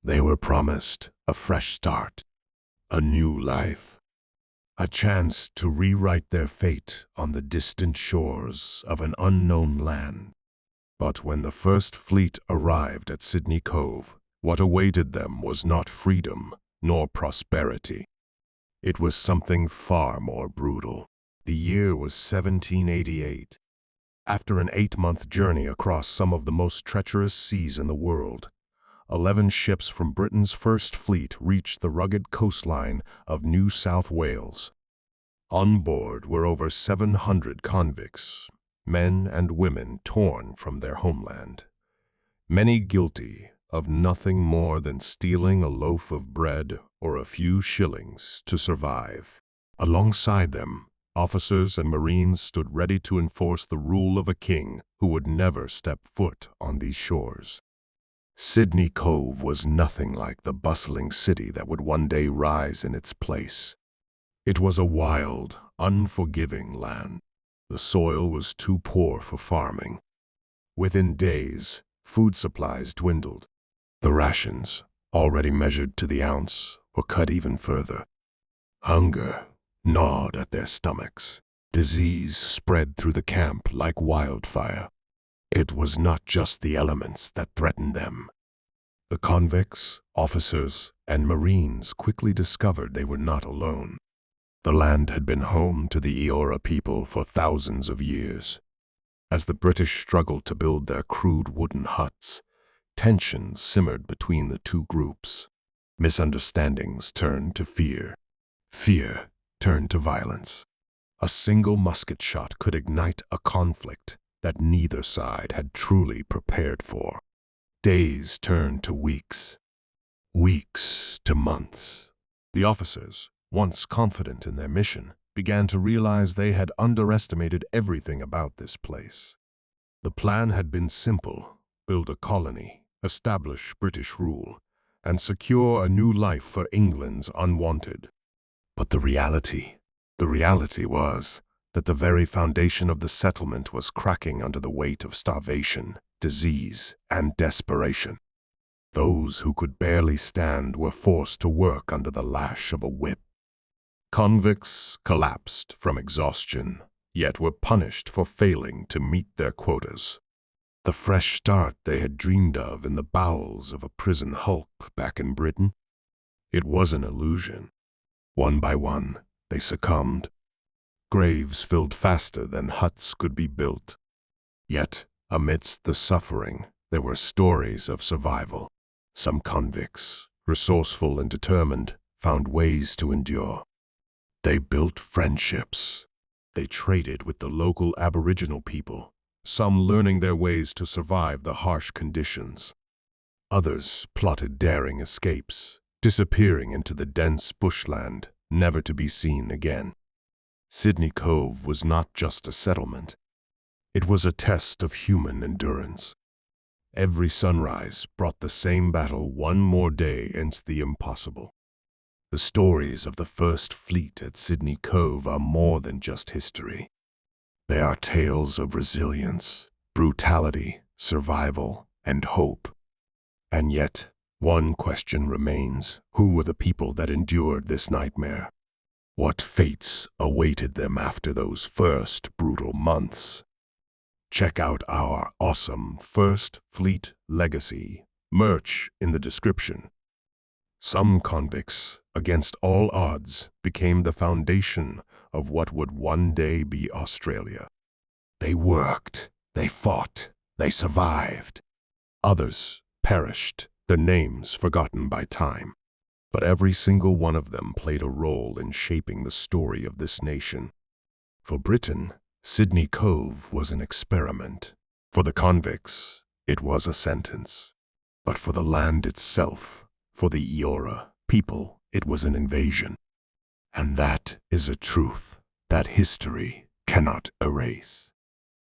They were promised a fresh start, a new life, a chance to rewrite their fate on the distant shores of an unknown land. But when the first fleet arrived at Sydney Cove, what awaited them was not freedom nor prosperity. It was something far more brutal. The year was 1788. After an 8-month journey across some of the most treacherous seas in the world, 11 ships from Britain's first fleet reached the rugged coastline of New South Wales. On board were over 700 convicts, men and women torn from their homeland, many guilty of nothing more than stealing a loaf of bread or a few shillings to survive. Alongside them, officers and marines stood ready to enforce the rule of a king who would never step foot on these shores. Sydney Cove was nothing like the bustling city that would one day rise in its place. It was a wild, unforgiving land. The soil was too poor for farming. Within days, food supplies dwindled. The rations, already measured to the ounce, were cut even further. Hunger gnawed at their stomachs. Disease spread through the camp like wildfire. It was not just the elements that threatened them. The convicts, officers, and marines quickly discovered they were not alone. The land had been home to the Eora people for thousands of years. As the British struggled to build their crude wooden huts, tensions simmered between the two groups. Misunderstandings turned to fear. Fear turned to violence. A single musket shot could ignite a conflict that neither side had truly prepared for. Days turned to weeks. Weeks to months. The officers, once confident in their mission, began to realize they had underestimated everything about this place. The plan had been simple: build a colony, establish British rule, and secure a new life for England's unwanted. But the reality was that the very foundation of the settlement was cracking under the weight of starvation, disease, and desperation. Those who could barely stand were forced to work under the lash of a whip. Convicts collapsed from exhaustion, yet were punished for failing to meet their quotas. The fresh start they had dreamed of in the bowels of a prison hulk back in Britain? It was an illusion. One by one, they succumbed. Graves filled faster than huts could be built. Yet, amidst the suffering, there were stories of survival. Some convicts, resourceful and determined, found ways to endure. They built friendships. They traded with the local Aboriginal people, some learning their ways to survive the harsh conditions. Others plotted daring escapes, disappearing into the dense bushland, never to be seen again. Sydney Cove was not just a settlement. It was a test of human endurance. Every sunrise brought the same battle one more day against the impossible. The stories of the first fleet at Sydney Cove are more than just history. They are tales of resilience, brutality, survival, and hope. And yet, one question remains: who were the people that endured this nightmare? What fates awaited them after those first brutal months? Check out our awesome First Fleet Legacy merch in the description. Some convicts, against all odds, became the foundation of what would one day be Australia. They worked, they fought, they survived. Others perished, their names forgotten by time. But every single one of them played a role in shaping the story of this nation. For Britain, Sydney Cove was an experiment. For the convicts, it was a sentence. But for the land itself, for the Eora people, it was an invasion. And that is a truth that history cannot erase.